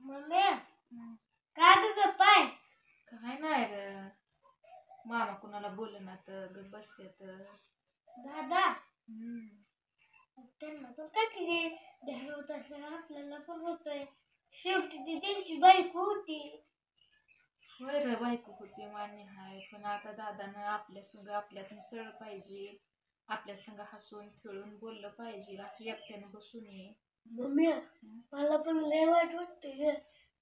Mummy काय ग पाय काय नाही ग. मामा कुणाला बोलना तर ग बसतेत. दादा त्यांना पण काय की ध्यान होत असेल आपल्याला पण होतंय. शेवटी ती त्यांची बायको होती. होय रे, बायको होती मान्य आहे, पण आता दादानं आपल्या संग आपल्यात मिसळलं पाहिजे. आपल्या संग हसून खेळून बोललं पाहिजे. असं एकट्यानं बसून ये. मम्मी मला पण लय वाईट वाटते ग.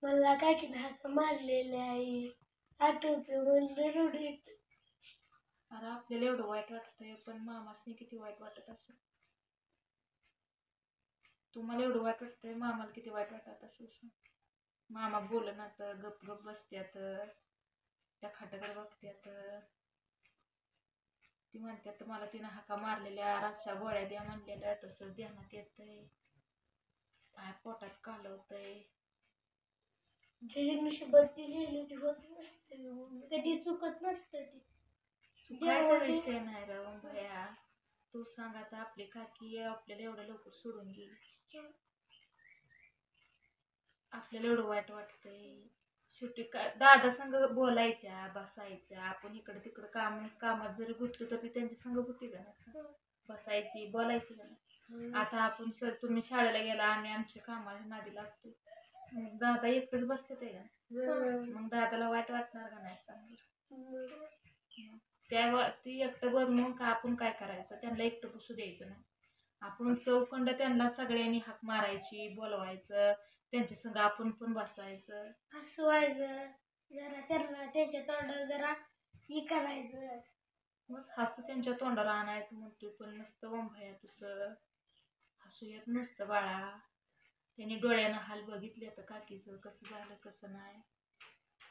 मला काय की हाक मारलेले आई आठवते मला रडू येते. अरे आपल्याला एवढं वाईट वाटतंय, पण मामासनी किती वाईट वाटत असेल. तुम्हाला एवढं वाईट वाटतंय, मामाला किती वाईट वाटत असेल. मामा बोलना तर गप गप बसत्यात, त्या खाटाकडे बघत्यात. ती म्हणतात मला तिनं हाका मारलेल्या, रातच्या गोळ्या द्या म्हणलेल्या, तसंच ध्यानात येतंय. पोटात कालवतंय. त्याची नशिबात ती लिहिली होत नसते, कधी चुकत नसतं ती. चुकायचा विषय नाही राव भया. तू सांग आता, आपली काकी आपल्याला एवढं लवकर सोडून गेली. आपल्याला एवढं वाईट वाटतंय. शेवटी दादा संग बोलायच्या बसायच्या, आपण इकडे तिकडे कामात जरी गुंतलो तर ती त्यांच्या संग होती का नाही, बसायची बोलायची का नाही. आता आपण सर तुम्ही शाळेला गेला, आम्ही आमच्या कामाच्या नादी लागतो. दादा एकटंच बसते ते का, मग दादाला वाईट वाटणार का नाही सांग. त्या ती एकटं बनवून का आपण काय करायचं, त्यांना एकटं बसू द्यायचं नाही. आपण चौखंड त्यांना सगळ्यांनी हाक मारायची, बोलवायचं, त्यांच्या संग आपण पण बसायचं, हसवायचं, जरा त्यांना त्यांच्या तोंडावर जरा हे करायचं. मग हसू त्यांच्या तोंडाला आणायचं म्हणतोय, पण नसतं वंभया तसं. हसू येत नसतं बाळा. त्यांनी डोळ्यानं हाल बघितले तर काकीचं कसं झालं कसं नाही.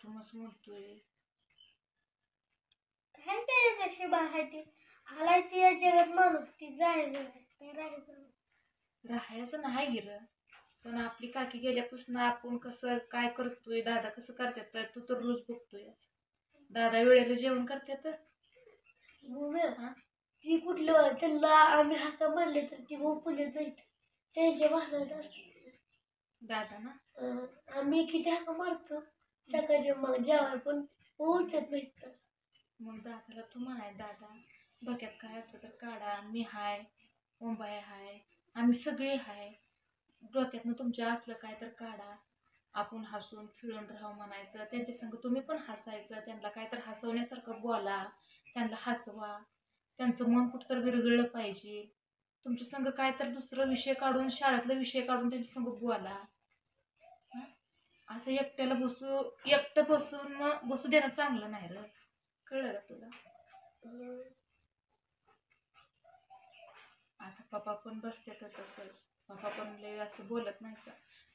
तू मस्त म्हणतोय काय त्याच्या नशिबा आहे ती. आलाय ती या जगात माणूस, ती जायचं राहायचं नाही गिर. पण आपली काकी गेल्यापासून आपण कसं काय करतोय, दादा कसं करतात तर तू तर रोज बघतोय. दादा वेळेला जेवण करतात. ती कुठलं त्यांना आम्ही हाका मारले तर ती भाऊ पुण्यात जायचं त्यांच्या भागात असते. दादा ना आम्ही किती हाका मारतो सकाळच्या, मग जेवायला पण पोहोचत नाही. मग दादाला तू म्हणाय, दादा डोक्यात काय असं तर काढा, मी हाय, मुंबई हाय, आम्ही सगळे हाय, डोक्यातनं तुमच्या असलं काय तर काढा, आपण हसून खेळून राहावं म्हणायचं. त्यांच्या संग तुम्ही पण हसायचं, त्यांना काय तर हसवण्यासारखं बोला, त्यांना हसवा. त्यांचं मन कुठं तर विरघळलं पाहिजे. तुमच्या संग काय तर दुसरा विषय काढून, शाळेतला विषय काढून त्यांच्या संग बोला. असं एकटं बसून मग बसू देणं चांगलं नाही रे. कळलं का तुला. आता पप्पा पण बसतात तसंच. पप्पा पण लय असं बोलत नाही का,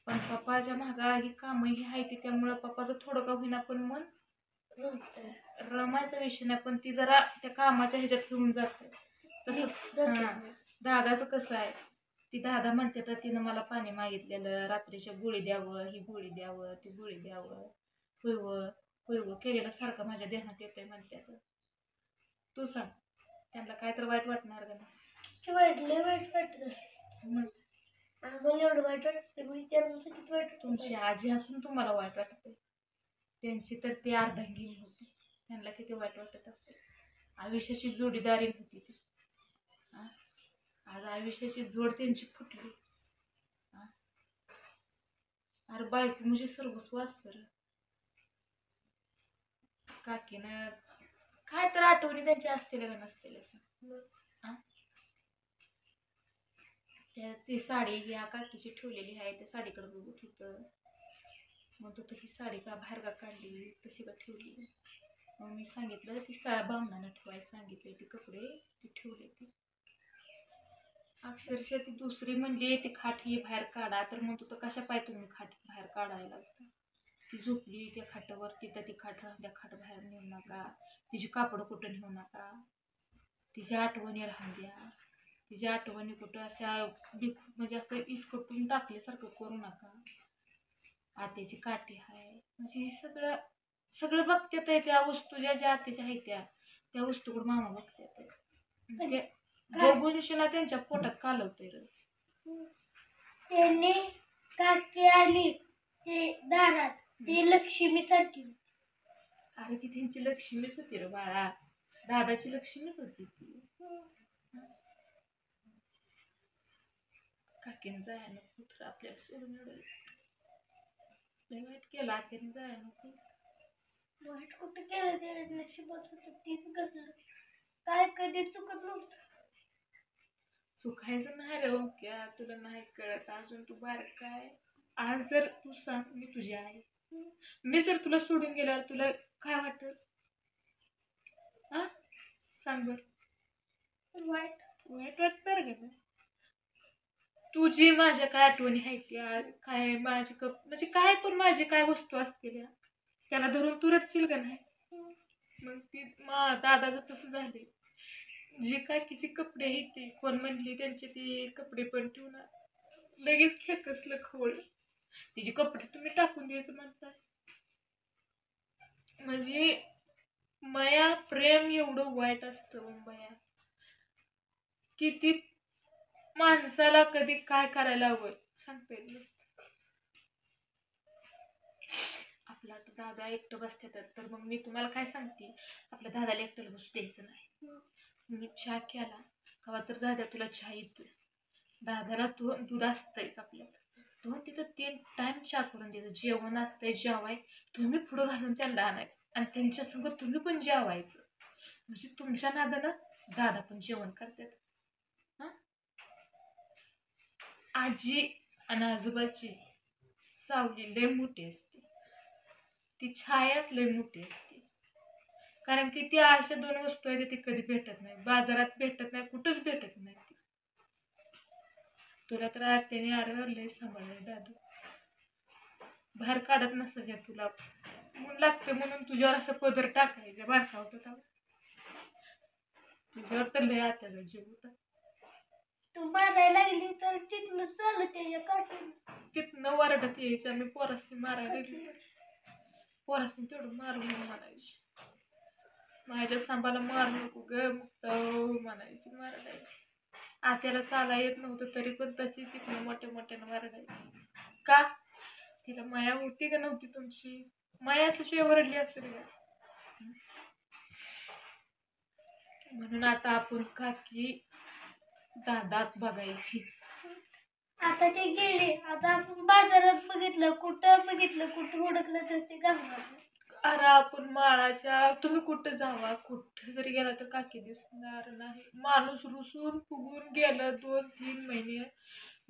पण पप्पाच्या मागाळी काम ही आहे ती, त्यामुळं पप्पाचं थोडं का होईना पण मन रमायचा विषय नाही, पण ती जरा त्या कामाच्या ह्याच्यात घेऊन जाते. तसं दादाचं कसं आहे, ती दादा म्हणते तर तिनं मला पाणी मागितलेलं, रात्रीच्या गोळी द्यावं, ही गोळी द्यावं, ती गोळी द्यावं, होय केलेलं सारखं माझ्या ध्यानात येतंय म्हणतात. तू सांग, त्यांना काय तर वाईट वाटणार का नाही. वाईट वाटत असेल. आम्हाला एवढं वाईट वाटतं, मी त्यांना किती वाईट. तुमची आजी असून तुम्हाला वाईट वाटते, त्यांची तर ती अर्धांगिनी होती, त्यांना किती वाईट वाटत असेल. आयुष्याची जोडीदारी होती ती. आज आयुष्याची जोड त्यांची फुटली. अरे बायको म्हणजे सर्वस्व असतं. काकीनं काय तर आठवणी त्यांच्या असतील का नसतील असं. ती साडी या काकीची ठेवलेली आहे, त्या साडीकडे बघत होतं. मग तू ही साडी का बाहेर का काढली, तशी का ठेवली. मग मी सांगितलं ती बामणानं ठेवायला सांगितले, ती कपडे ती ठेवले. ती अक्षरशः ती दुसरी म्हणजे ती खाट ही बाहेर काढा, तर मग तू कशा पाय तुम्ही खाट बाहेर काढायला लागतं. ती झोपली त्या खाटावर, तिथं ती खाट राहून द्या, खाट बाहेर नेऊ नका, तिची कापड कुठं नेऊ नका, तिच्या आठवणी राहून द्या. तिच्या आठवणी कुठं अशा म्हणजे असं इसकटून टाकल्यासारखं करू नका. आत्याची काठी आहे म्हणजे हे सगळं बघतात. त्या वस्तू ज्या आत्याच्या आहेत त्या वस्तूकडे मामा बघतात. म्हणजे बघून शिना त्यांच्या पोटात कालवतंय. त्यांनी काकी आली ते दारात ती लक्ष्मी सारखी. अरे ती त्यांची लक्ष्मीच होती रे बाळा, दादाची लक्ष्मीच होती ती. काकीन जाय नको तर आपल्याला सोडून एवढं लय वाईट केलं. आत्याने जाय नको. वाईट कुठं केलं, ते नशिबात होतं तीच घडलं. काय कधी चुकत नव्हतं. चुकायचं नाही रे ओक्या, तुला नाही कळत अजून, तू बारका आहे. आज जर तू सांग मी तुझी आई, मी जर तुला सोडून गेल्यावर तुला काय वाटत? हा सांग बर. वाईट वाईट वाटणार का नाही? तुझी माझ्या काय आठवणी आहेत त्या, काय माझी म्हणजे काय पण माझी काय वस्तू असतील त्याला धरून तू रटशील का नाही? मग ती दादाचं तसं झाले. जे काय किती कपडे आहेत ते कोण म्हणली त्यांचे ते कपडे पण ठेवून लगेच खेकसलं खवळ. तिचे कपडे तुम्ही टाकून द्यायचं म्हणताय. म्हणजे माया प्रेम एवढं वाईट असतं बया, किती माणसाला कधी काय करायला हवं सांगता येत नसतं. आपला आता दादा एकटं बसतात तर मग मी तुम्हाला काय सांगते, आपल्या दादाला एकट्याला बसू द्यायचं नाही. मी चहा केला कवा तर दादा तुला चहा येतो, दादाला तू दूध असतंयच आपल्याला, तो तिथं 3 टाइम चहा करून द्यायचं. जेवण असतंय जेवाय तुम्ही पुढं घालून त्यांना आणायचं आणि त्यांच्या संग तुम्ही पण जेवायचं. म्हणजे तुमच्या नादानं दादा पण जेवण करतात. हा आजी आणि आजोबाची सावली लय मोठी असते, ती छायाच लय मोठी असते. कारण की ती अशा 2 वस्तू आहेत ती कधी भेटत नाही, बाजारात भेटत नाही, कुठंच भेटत नाही. तुला तर आत्याने अरे लय सांभाळलंय दादू, बाहेर काढत नसतं घ्या तुला. ऊन लागते म्हणून तुझ्यावर असं पदर टाकायचं बारका होता तेव्हा. तुझ्यावर तर लय आत्याचा जीव होता. तू मारायला लागली तर तिथलं चाललं त्याच्या काटून. तिथनं वरडत यायचं मी पोरासनी मारायला लागली तर. पोरासनी तेवढं मारू नको म्हणायची, माझ्या सांबाला मारू नको ग मुक्त म्हणायची, मारायची. आत्याला चाला येत नव्हतं तरी पण तशी तिथनं मोठ्या मोठ्यानं मारायची. का तिला माया होती का नव्हती तुमची? माया अशी ओरडली असेल का? म्हणून आता आपण काकी दादात बघायची. आता ते गेले, आता आपण बाजारात बघितलं कुठं हुडकलं तर ते गावणार. अरे आपण माळाच्या, तुम्ही कुठं जावा कुठं जरी गेला तर काकी दिसणार नाही. माणूस रुसून फुगून गेलं 2-3 महिने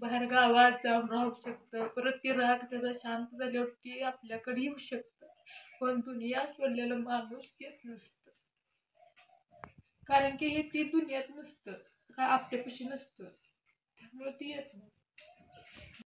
बाहेर गावात जाऊन राहू शकतं, परत ती राग त्याचा शांत झाल्यावर ती आपल्याकडे येऊ शकतं. पण दुनिया सोडलेलं माणूस येत नसतं, कारण की हे ती दुनियात नसतं, काय आपल्यापाशी नसतं, त्यामुळे ती येत नाही.